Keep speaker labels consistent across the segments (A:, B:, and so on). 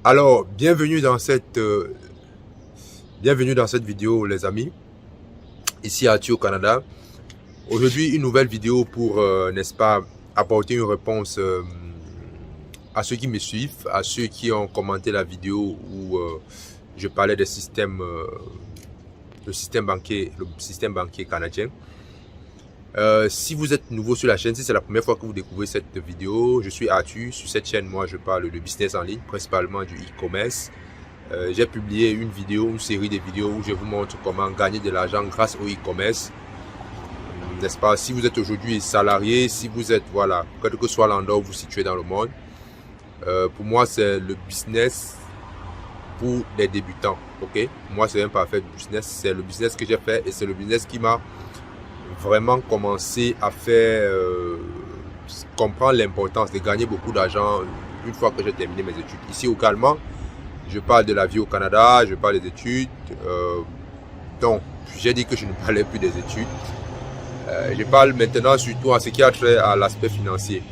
A: Alors, bienvenue dans cette vidéo, les amis. Ici Arthur au Canada. Aujourd'hui, une nouvelle vidéo pour, n'est-ce pas, apporter une réponse à ceux qui me suivent, à ceux qui ont commenté la vidéo où je parlais des systèmes, le système banquier canadien. Si vous êtes nouveau sur la chaîne, si c'est la première fois que vous découvrez cette vidéo, je suis Arthur. Sur cette chaîne, moi, je parle de business en ligne, principalement du e-commerce. J'ai publié une série de vidéos où je vous montre comment gagner de l'argent grâce au e-commerce. N'est-ce pas? Si vous êtes aujourd'hui salarié, si vous êtes, voilà, quel que soit l'endroit où vous vous situez dans le monde, pour moi, c'est le business pour les débutants. Ok? Pour moi, c'est un parfait business. C'est le business que j'ai fait et c'est le business qui m'a vraiment commencé à faire comprendre l'importance de gagner beaucoup d'argent une fois que j'ai terminé mes études. Ici également, je parle de la vie au Canada, je parle des études. Donc, j'ai dit que je ne parlais plus des études. Je parle maintenant surtout à ce qui a trait à l'aspect financier.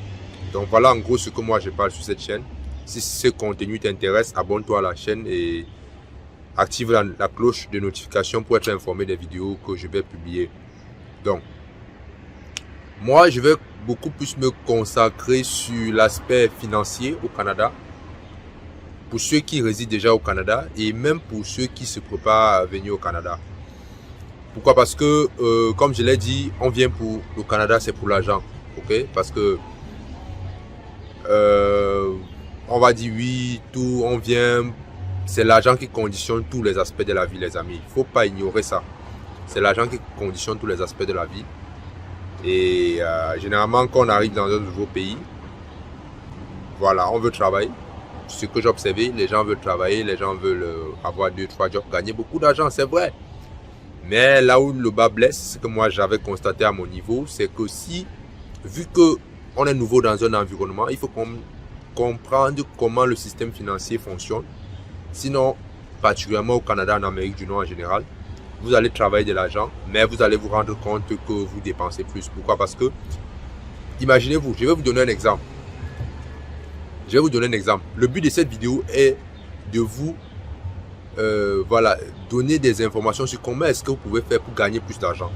A: Donc voilà en gros ce que moi je parle sur cette chaîne. Si ce contenu t'intéresse, abonne-toi à la chaîne et active la cloche de notification pour être informé des vidéos que je vais publier. Donc, moi je vais beaucoup plus me consacrer sur l'aspect financier au Canada. Pour ceux qui résident déjà au Canada et même pour ceux qui se préparent à venir au Canada. Pourquoi? Parce que, comme je l'ai dit, on vient pour le Canada, c'est pour l'argent. Ok? Parce que, on va dire oui, tout, on vient, c'est l'argent qui conditionne tous les aspects de la vie, les amis. Il ne faut pas ignorer ça. C'est l'argent qui conditionne tous les aspects de la vie. Et généralement, quand on arrive dans un nouveau pays, voilà, on veut travailler. Ce que j'ai observé, les gens veulent travailler, les gens veulent avoir 2-3 jobs, gagner beaucoup d'argent, c'est vrai. Mais là où le bas blesse, ce que moi j'avais constaté à mon niveau, c'est que si, vu qu'on est nouveau dans un environnement, il faut comprendre comment le système financier fonctionne. Sinon, particulièrement au Canada, en Amérique du Nord en général, vous allez travailler de l'argent, mais vous allez vous rendre compte que vous dépensez plus. Pourquoi? Parce que, imaginez-vous, je vais vous donner un exemple. Le but de cette vidéo est de vous voilà, donner des informations sur comment est-ce que vous pouvez faire pour gagner plus d'argent.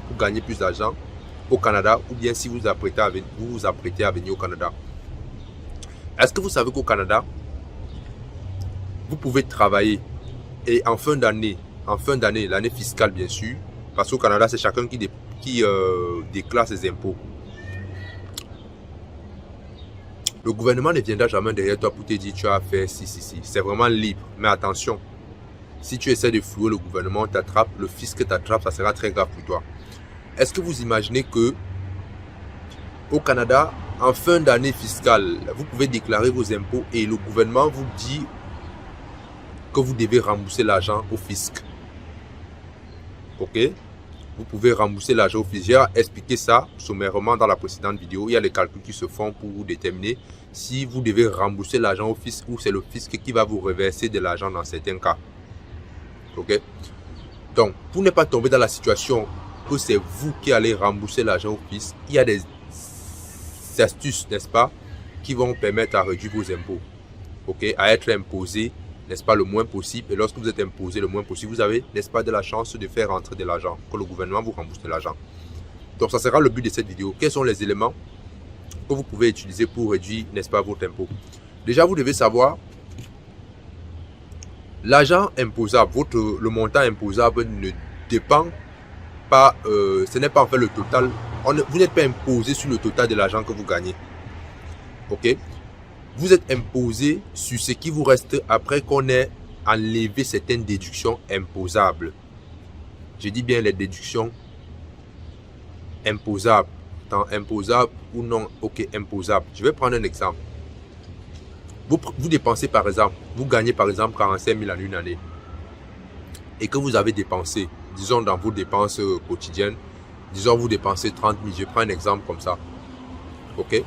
A: Pour gagner plus d'argent au Canada, ou bien si vous vous apprêtez à venir au Canada. Est-ce que vous savez qu'au Canada, vous pouvez travailler et en fin d'année, l'année fiscale bien sûr, parce qu'au Canada, c'est chacun qui déclare ses impôts. Le gouvernement ne viendra jamais derrière toi pour te dire tu as fait si. C'est vraiment libre. Mais attention, si tu essaies de flouer le gouvernement, t'attrape, le fisc t'attrape, ça sera très grave pour toi. Est-ce que vous imaginez que au Canada, en fin d'année fiscale, vous pouvez déclarer vos impôts et le gouvernement vous dit que vous devez rembourser l'argent au fisc. Ok? Vous pouvez rembourser l'argent au fisc. J'ai expliqué ça sommairement dans la précédente vidéo. Il y a les calculs qui se font pour déterminer si vous devez rembourser l'argent au fisc ou c'est le fisc qui va vous reverser de l'argent dans certains cas. Ok? Donc, pour ne pas tomber dans la situation que c'est vous qui allez rembourser l'argent au fisc, il y a des astuces, n'est-ce pas, qui vont permettre à réduire vos impôts. Ok? À être imposé, n'est-ce pas, le moins possible. Et lorsque vous êtes imposé le moins possible, vous avez, n'est-ce pas, de la chance de faire rentrer de l'argent, que le gouvernement vous rembourse de l'argent. Donc, ça sera le but de cette vidéo. Quels sont les éléments que vous pouvez utiliser pour réduire, n'est-ce pas, votre impôt? Déjà, vous devez savoir, l'argent imposable, le montant imposable ne dépend pas, ce n'est pas en fait le total. Vous n'êtes pas imposé sur le total de l'argent que vous gagnez. Ok? Vous êtes imposé sur ce qui vous reste après qu'on ait enlevé certaines déductions imposables. Je dis bien les déductions imposables. Tant imposables ou non, ok, imposables. Je vais prendre un exemple. Vous dépensez par exemple, vous gagnez par exemple 45 000 en une année. Et que vous avez dépensé, disons dans vos dépenses quotidiennes, disons vous dépensez 30 000. Je prends un exemple comme ça. Ok?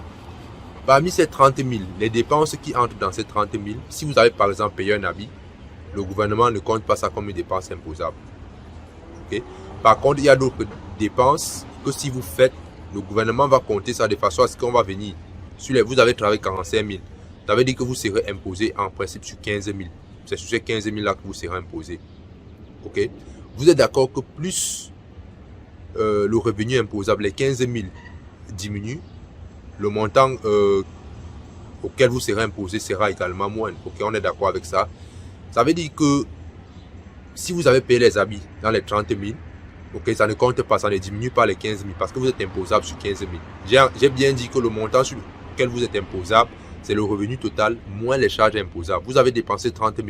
A: Parmi ces 30 000, les dépenses qui entrent dans ces 30 000, si vous avez par exemple payé un habit, le gouvernement ne compte pas ça comme une dépense imposable. Okay? Par contre, il y a d'autres dépenses que si vous faites, le gouvernement va compter ça de façon à ce qu'on va venir. Vous avez travaillé 45 000. Ça veut dire que vous serez imposé en principe sur 15 000. C'est sur ces 15 000 là que vous serez imposé. Ok? Vous êtes d'accord que plus le revenu imposable, les 15 000 diminue, le montant auquel vous serez imposé sera également moindre. Ok, on est d'accord avec ça. Ça veut dire que si vous avez payé les habits dans les 30 000, ok, ça ne compte pas, ça ne diminue pas les 15 000 parce que vous êtes imposable sur 15 000. J'ai bien dit que le montant sur lequel vous êtes imposable, c'est le revenu total moins les charges imposables. Vous avez dépensé 30 000.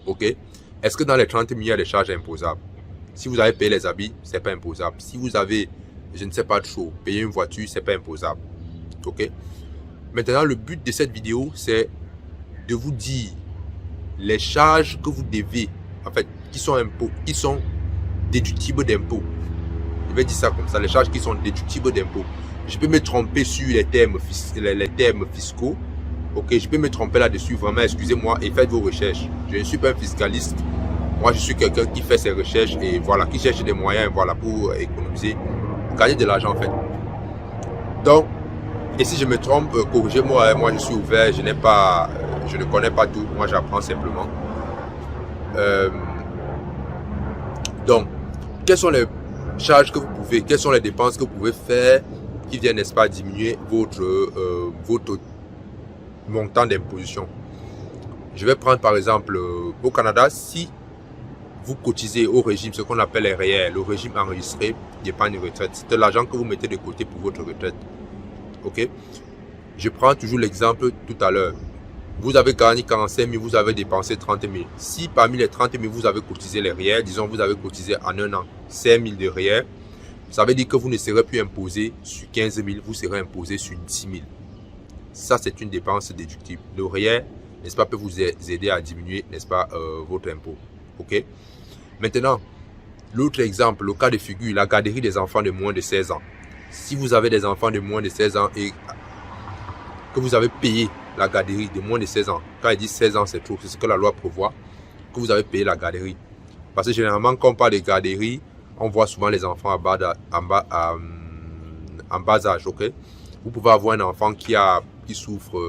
A: Ok? Est-ce que dans les 30 000, il y a des charges imposables? Si vous avez payé les habits, ce n'est pas imposable. Si vous avez, je ne sais pas de chaud, payé une voiture, ce n'est pas imposable. Ok? Maintenant, le but de cette vidéo, c'est de vous dire les charges que vous devez, en fait, qui sont déductibles d'impôts. Je vais dire ça comme ça, les charges qui sont déductibles d'impôts. Je peux me tromper sur les termes fiscaux. Ok, je peux me tromper là-dessus, vraiment, excusez-moi, et faites vos recherches. Je ne suis pas un fiscaliste. Moi, je suis quelqu'un qui fait ses recherches et voilà, qui cherche des moyens, voilà, pour économiser, gagner de l'argent, en fait. Donc, et si je me trompe, corrigez-moi, moi, je suis ouvert, je ne connais pas tout, moi, j'apprends simplement. Donc, quelles sont les charges que vous pouvez, quelles sont les dépenses que vous pouvez faire qui viennent, n'est-ce pas, diminuer votre montant d'imposition. Je vais prendre par exemple au Canada, si vous cotisez au régime, ce qu'on appelle les REER, le régime enregistré d'épargne retraite, c'est de l'argent que vous mettez de côté pour votre retraite. Ok? Je prends toujours l'exemple tout à l'heure. Vous avez gagné 45 000, vous avez dépensé 30 000. Si parmi les 30 000, vous avez cotisé les REER, disons vous avez cotisé en un an 5 000 de REER, ça veut dire que vous ne serez plus imposé sur 15 000, vous serez imposé sur 10 000. Ça, c'est une dépense déductible. Le REER, n'est-ce pas, peut vous aider à diminuer, n'est-ce pas, votre impôt. Ok? Maintenant, l'autre exemple, le cas de figure, la garderie des enfants de moins de 16 ans. Si vous avez des enfants de moins de 16 ans et que vous avez payé la garderie de moins de 16 ans, quand il dit 16 ans, c'est trop, c'est ce que la loi prévoit, que vous avez payé la garderie. Parce que généralement, quand on parle de garderie, on voit souvent les enfants en bas âge, ok? Vous pouvez avoir un enfant qui souffre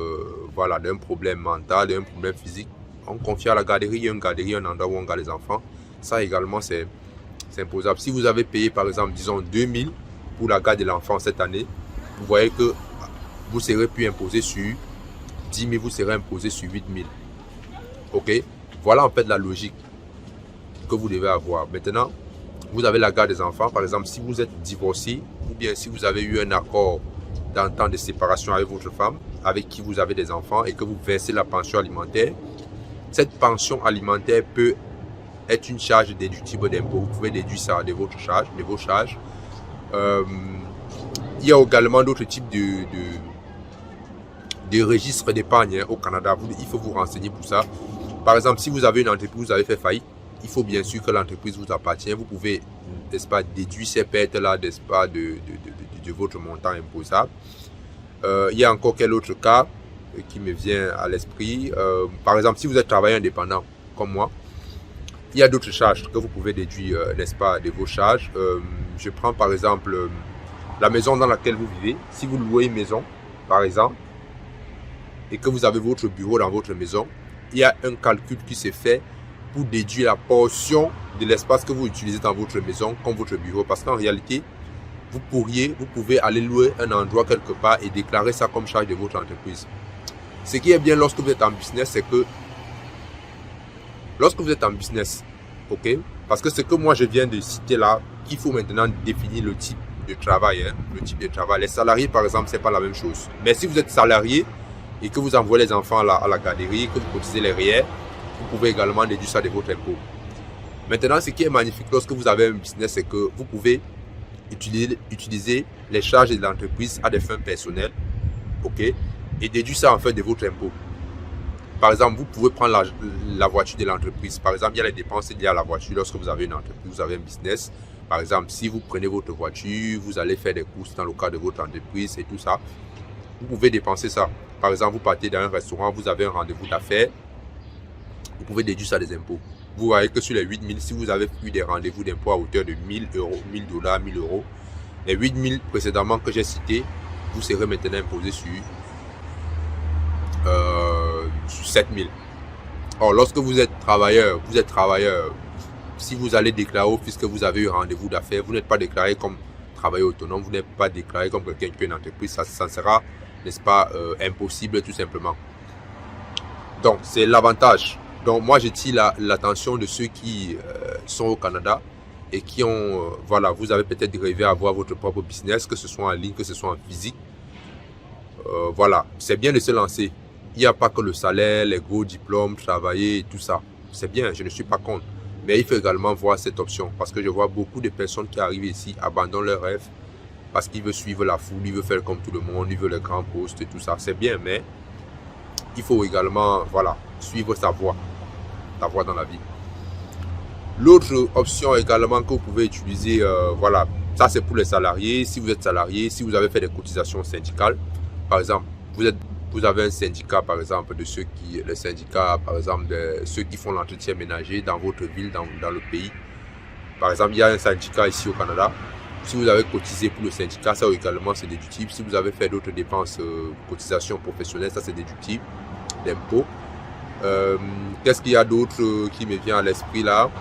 A: voilà, d'un problème mental, d'un problème physique. On confie à la garderie, il y a une garderie, un endroit où on garde les enfants. Ça également, c'est imposable. Si vous avez payé, par exemple, disons 2 000 pour la garde de l'enfant cette année, vous voyez que vous serez plus imposé sur 10 000, vous serez imposé sur 8 000. Ok? Voilà en fait la logique que vous devez avoir. Maintenant, vous avez la garde des enfants. Par exemple, si vous êtes divorcé ou bien si vous avez eu un accord d'entente de séparation avec votre femme, avec qui vous avez des enfants et que vous versez la pension alimentaire, cette pension alimentaire peut être une charge déductible d'impôt. Vous pouvez déduire ça de vos charges. Il y a également d'autres types de registres d'épargne au Canada. Il faut vous renseigner pour ça. Par exemple, si vous avez une entreprise, vous avez fait faillite, il faut bien sûr que l'entreprise vous appartient. Vous pouvez, n'est-ce pas, déduire ces pertes-là, n'est-ce pas, de votre montant imposable. Il y a encore quel autre cas qui me vient à l'esprit. Par exemple, si vous êtes travailleur indépendant, comme moi, il y a d'autres charges que vous pouvez déduire, n'est-ce pas, de vos charges. Je prends par exemple la maison dans laquelle vous vivez. Si vous louez une maison, par exemple, et que vous avez votre bureau dans votre maison, il y a un calcul qui se fait pour déduire la portion de l'espace que vous utilisez dans votre maison comme votre bureau. Parce qu'en réalité, vous pouvez aller louer un endroit quelque part et déclarer ça comme charge de votre entreprise. Ce qui est bien lorsque vous êtes en business, c'est que lorsque vous êtes en business, ok, parce que ce que moi je viens de citer là, qu'il faut maintenant définir le type de travail, hein, le type de travail. Les salariés par exemple, c'est pas la même chose. Mais si vous êtes salarié et que vous envoyez les enfants à la garderie, que vous cotisez les REER, vous pouvez également déduire ça de votre impôt. Maintenant, ce qui est magnifique lorsque vous avez un business, c'est que vous pouvez utiliser les charges de l'entreprise à des fins personnelles, ok, et déduire ça en fait de votre impôt. Par exemple, vous pouvez prendre la voiture de l'entreprise. Par exemple, il y a les dépenses liées à la voiture lorsque vous avez une entreprise, vous avez un business. Par exemple, si vous prenez votre voiture, vous allez faire des courses dans le cadre de votre entreprise et tout ça, vous pouvez dépenser ça. Par exemple, vous partez dans un restaurant, vous avez un rendez-vous d'affaires, vous pouvez déduire ça des impôts. Vous voyez que sur les 8 000, si vous avez eu des rendez-vous d'impôts à hauteur de 1 000 euros, 1 000 $, 1 000 euros, les 8 000 précédemment que j'ai cités, vous serez maintenant imposé sur sur 7000. Or, lorsque vous êtes travailleur, si vous allez déclarer au fisc que vous avez eu rendez-vous d'affaires, vous n'êtes pas déclaré comme travailleur autonome, vous n'êtes pas déclaré comme quelqu'un qui a une entreprise, ça sera, n'est-ce pas, impossible tout simplement. Donc, c'est l'avantage. Donc, moi, je tire l'attention de ceux qui sont au Canada et qui ont, voilà, vous avez peut-être rêvé à avoir votre propre business, que ce soit en ligne, que ce soit en physique. Voilà, c'est bien de se lancer. Il n'y a pas que le salaire, les gros diplômes, travailler et tout ça. C'est bien, je ne suis pas contre. Mais il faut également voir cette option parce que je vois beaucoup de personnes qui arrivent ici, abandonnent leurs rêves parce qu'ils veulent suivre la foule, ils veulent faire comme tout le monde, ils veulent les grands postes et tout ça. C'est bien, mais il faut également, voilà, suivre sa voie dans la vie. L'autre option également que vous pouvez utiliser, voilà, ça c'est pour les salariés. Si vous êtes salarié, si vous avez fait des cotisations syndicales, par exemple, vous avez un syndicat, par exemple, de ceux qui, le syndicat, par exemple, de ceux qui font l'entretien ménager dans votre ville, dans le pays. Par exemple, il y a un syndicat ici au Canada. Si vous avez cotisé pour le syndicat, ça également c'est déductible. Si vous avez fait d'autres dépenses, cotisations professionnelles, ça c'est déductible d'impôts. Qu'est-ce qu'il y a d'autre qui me vient à l'esprit là?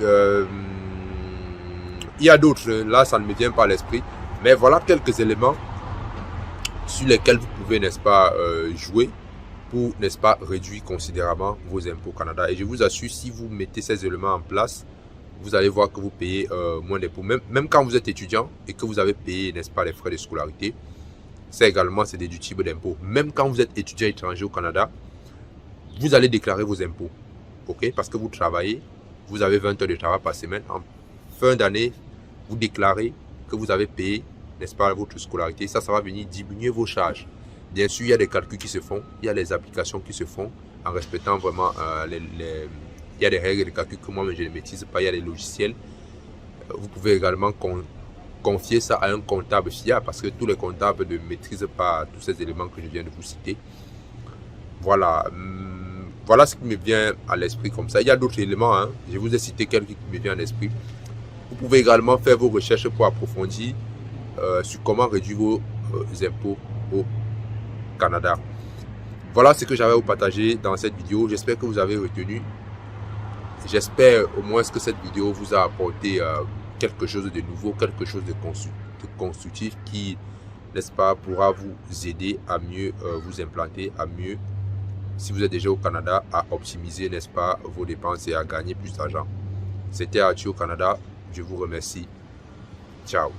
A: Il y a d'autres, là ça ne me vient pas à l'esprit. Mais voilà quelques éléments sur lesquels vous pouvez, n'est-ce pas, jouer pour, n'est-ce pas, réduire considérablement vos impôts au Canada. Et je vous assure, si vous mettez ces éléments en place, vous allez voir que vous payez moins d'impôts. Même quand vous êtes étudiant et que vous avez payé, n'est-ce pas, les frais de scolarité, ça également, c'est déductible d'impôts. Même quand vous êtes étudiant étranger au Canada, vous allez déclarer vos impôts. OK? Parce que vous travaillez, vous avez 20 heures de travail par semaine. En fin d'année, vous déclarez que vous avez payé, n'est-ce pas, votre scolarité. Ça va venir diminuer vos charges. Bien sûr, il y a des calculs qui se font, il y a des applications qui se font en respectant vraiment il y a des règles de calcul que moi-même je ne maîtrise pas, il y a des logiciels. Vous pouvez également confier ça à un comptable fiable parce que tous les comptables ne maîtrisent pas tous ces éléments que je viens de vous citer. Voilà, voilà ce qui me vient à l'esprit comme ça. Il y a d'autres éléments, hein. Je vous ai cité quelques qui me viennent à l'esprit. Vous pouvez également faire vos recherches pour approfondir sur comment réduire vos impôts au Canada. Voilà ce que j'avais à vous partager dans cette vidéo. J'espère que vous avez retenu. J'espère au moins que cette vidéo vous a apporté quelque chose de nouveau, quelque chose de constructif qui, n'est-ce pas, pourra vous aider à mieux vous implanter, à mieux, si vous êtes déjà au Canada, à optimiser, n'est-ce pas, vos dépenses et à gagner plus d'argent. C'était Arthur au Canada. Je vous remercie. Ciao.